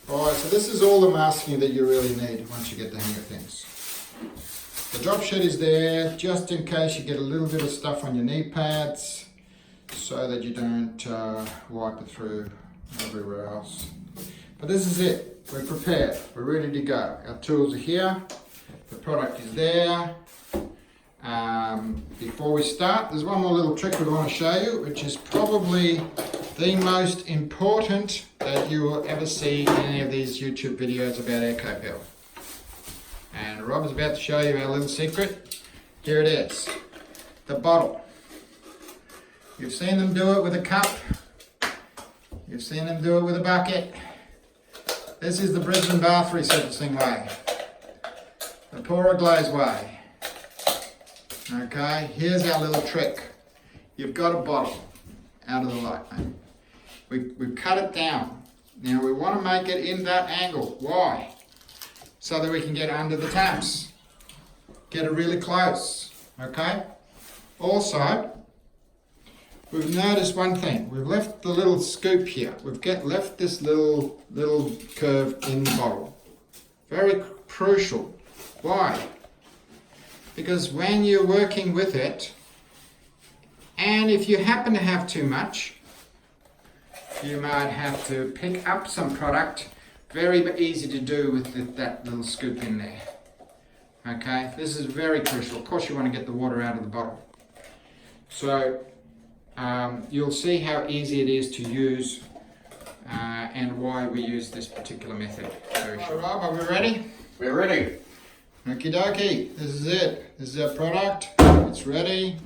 Alright, so this is all the masking that you really need once you get the hang of things. The drop sheet is there just in case you get a little bit of stuff on your knee pads so that you don't wipe it through everywhere else. But this is it. We're prepared. We're ready to go. Our tools are here. The product is there. Before we start, there's one more little trick we want to show you, which is probably the most important that you will ever see in any of these YouTube videos about Ekopel. And Rob is about to show you our little secret. Here it is, the bottle. You've seen them do it with a cup. You've seen them do it with a bucket. This is the Brisbane bath resurfacing way, the Pora Glaze way. Okay, here's our little trick. You've got a bottle out of the light, mate. We've cut it down. Now we want to make it in that angle. Why? So that we can get under the taps. Get it really close. Okay? Also, we've noticed one thing. We've left the little scoop here. We've left this little curve in the bottle. Very crucial. Why? Because when you're working with it, and if you happen to have too much, you might have to pick up some product. Very easy to do with that little scoop in there. Okay, this is very crucial. Of course you want to get the water out of the bottle. So you'll see how easy it is to use and why we use this particular method. Very sure. Rob, are we ready? We're ready. Okie dokie, this is it. This is our product. It's ready.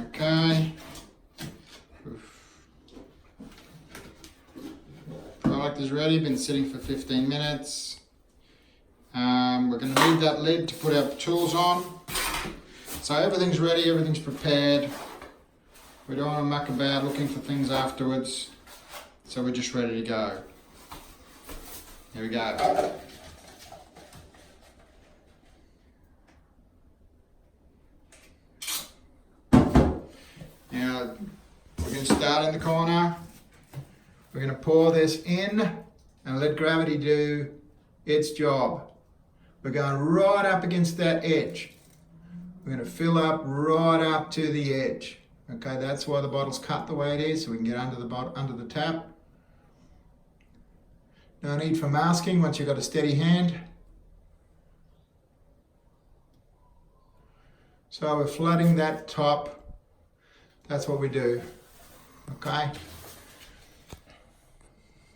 Okay. Product is ready, been sitting for 15 minutes. We're going to need that lid to put our tools on. So everything's ready, everything's prepared. We don't want to muck about looking for things afterwards. So we're just ready to go. Here we go. Now, we're going to start in the corner. We're going to pour this in and let gravity do its job. We're going right up against that edge. We're going to fill up right up to the edge. Okay, that's why the bottle's cut the way it is, so we can get under the tap. No need for masking once you've got a steady hand. So we're flooding that top. That's what we do, okay?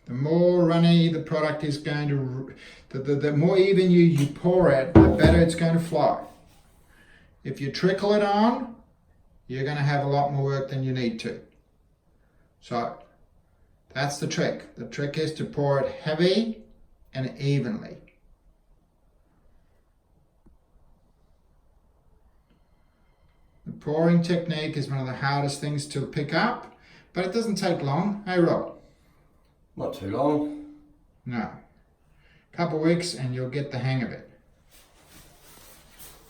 The more runny the product is going to, the more even you pour it, the better it's going to flow. If you trickle it on, you're going to have a lot more work than you need to. So that's the trick. The trick is to pour it heavy and evenly. The pouring technique is one of the hardest things to pick up, but it doesn't take long. Hey Rob? Not too long. No. A couple of weeks and you'll get the hang of it.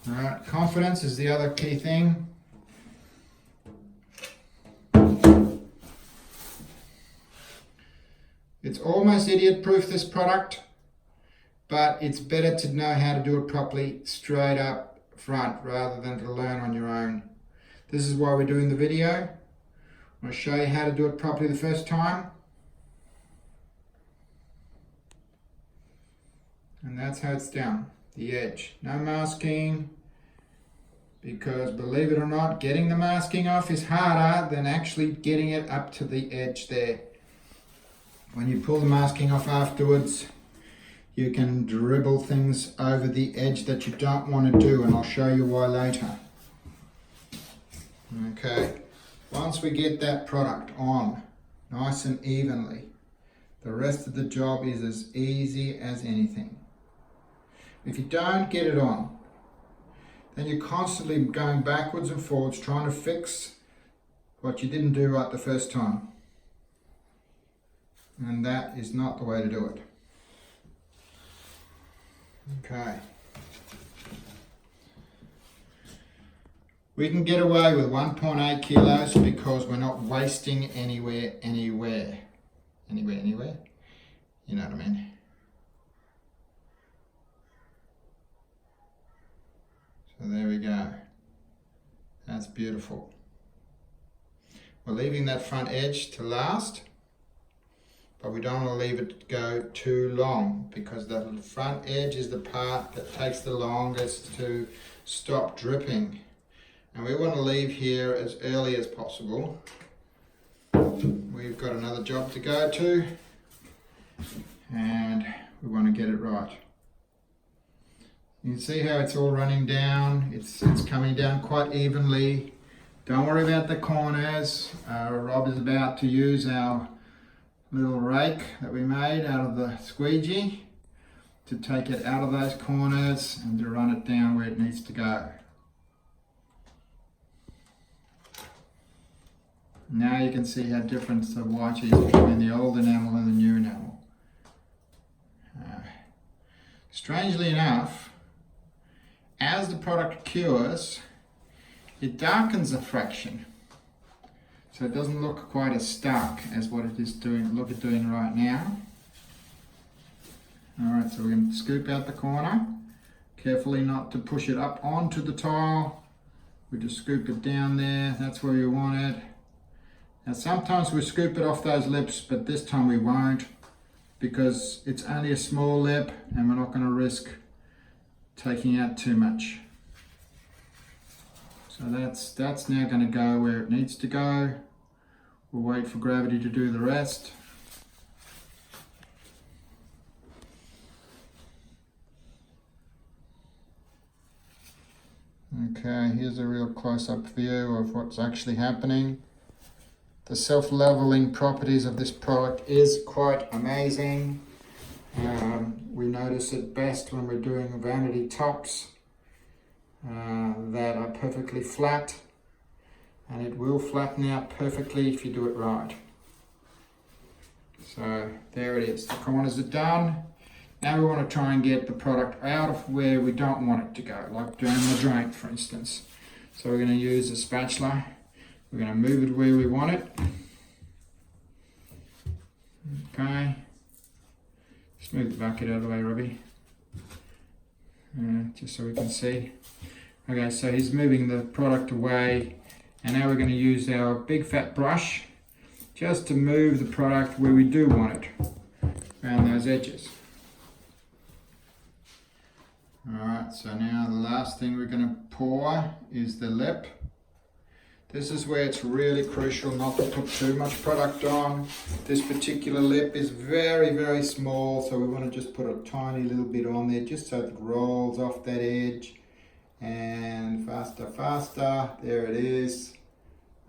Alright, confidence is the other key thing. It's almost idiot proof, this product, but it's better to know how to do it properly straight up front rather than to learn on your own. This is why we're doing the video. I'm going to show you how to do it properly the first time. And that's how it's done, the edge. No masking, because believe it or not, getting the masking off is harder than actually getting it up to the edge there. When you pull the masking off afterwards, you can dribble things over the edge that you don't want to do, and I'll show you why later. Okay, once we get that product on nice and evenly, the rest of the job is as easy as anything. If you don't get it on, then you're constantly going backwards and forwards trying to fix what you didn't do right the first time. And that is not the way to do it. Okay. We can get away with 1.8 kilos because we're not wasting anywhere. You know what I mean? So there we go. That's beautiful. We're leaving that front edge to last, but we don't want to leave it go too long because the front edge is the part that takes the longest to stop dripping. And we want to leave here as early as possible. We've got another job to go to and we want to get it right. You can see how it's all running down. It's coming down quite evenly. Don't worry about the corners. Rob is about to use our little rake that we made out of the squeegee to take it out of those corners and to run it down where it needs to go. Now you can see how different the white is between the old enamel and the new enamel. Strangely enough, as the product cures, it darkens a fraction, so it doesn't look quite as stark as what it is doing right now. Alright, so we're going to scoop out the corner, carefully not to push it up onto the tile. We just scoop it down there, that's where you want it. Now sometimes we scoop it off those lips, but this time we won't because it's only a small lip and we're not going to risk taking out too much. So that's now going to go where it needs to go. We'll wait for gravity to do the rest. Okay, here's a real close-up view of what's actually happening. The self-leveling properties of this product is quite amazing. We notice it best when we're doing vanity tops that are perfectly flat, and it will flatten out perfectly if you do it right. So there it is, the corners are done. Now we want to try and get the product out of where we don't want it to go, like down the drain for instance. So we're going to use a spatula. We're going to move it where we want it. Okay. Just move the bucket out of the way, Robbie. Just so we can see. Okay, so he's moving the product away, and now we're going to use our big fat brush just to move the product where we do want it, around those edges. Alright, so now the last thing we're going to pour is the lip. This is where it's really crucial not to put too much product on. This particular lip is very, very small, so we want to just put a tiny little bit on there just so it rolls off that edge. And faster, faster, there it is.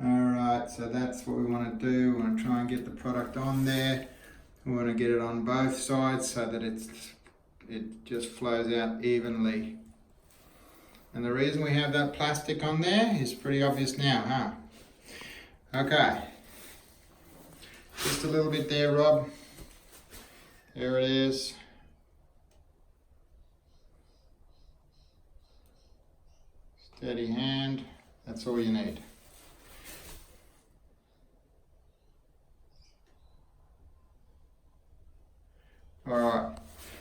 Alright, so that's what we want to do. We want to try and get the product on there. We want to get it on both sides so that it just flows out evenly. And the reason we have that plastic on there is pretty obvious now, huh? Okay. Just a little bit there, Rob. There it is. Steady hand. That's all you need. Alright.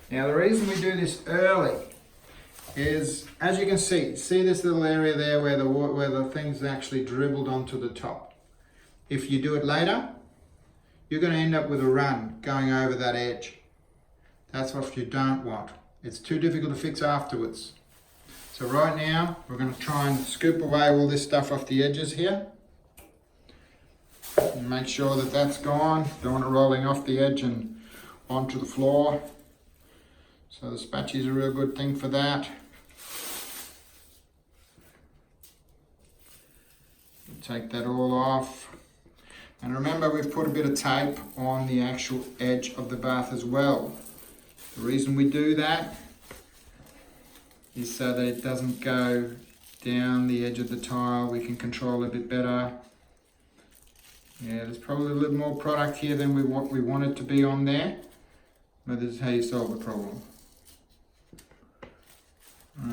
Now the reason we do this early is, as you can see this little area there where the thing's actually dribbled onto the top. If you do it later, you're going to end up with a run going over that edge. That's what you don't want. It's too difficult to fix afterwards. So right now, we're going to try and scoop away all this stuff off the edges here. And make sure that that's gone. Don't want it rolling off the edge and onto the floor. So the spatchy is a real good thing for that. Take that all off. And remember, we've put a bit of tape on the actual edge of the bath as well. The reason we do that is so that it doesn't go down the edge of the tile. We can control it a bit better. Yeah, there's probably a little more product here than what we want it to be on there. But this is how you solve the problem.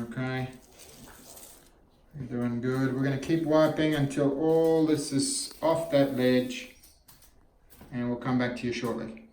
Okay. You're doing good. We're going to keep wiping until all this is off that ledge, and we'll come back to you shortly.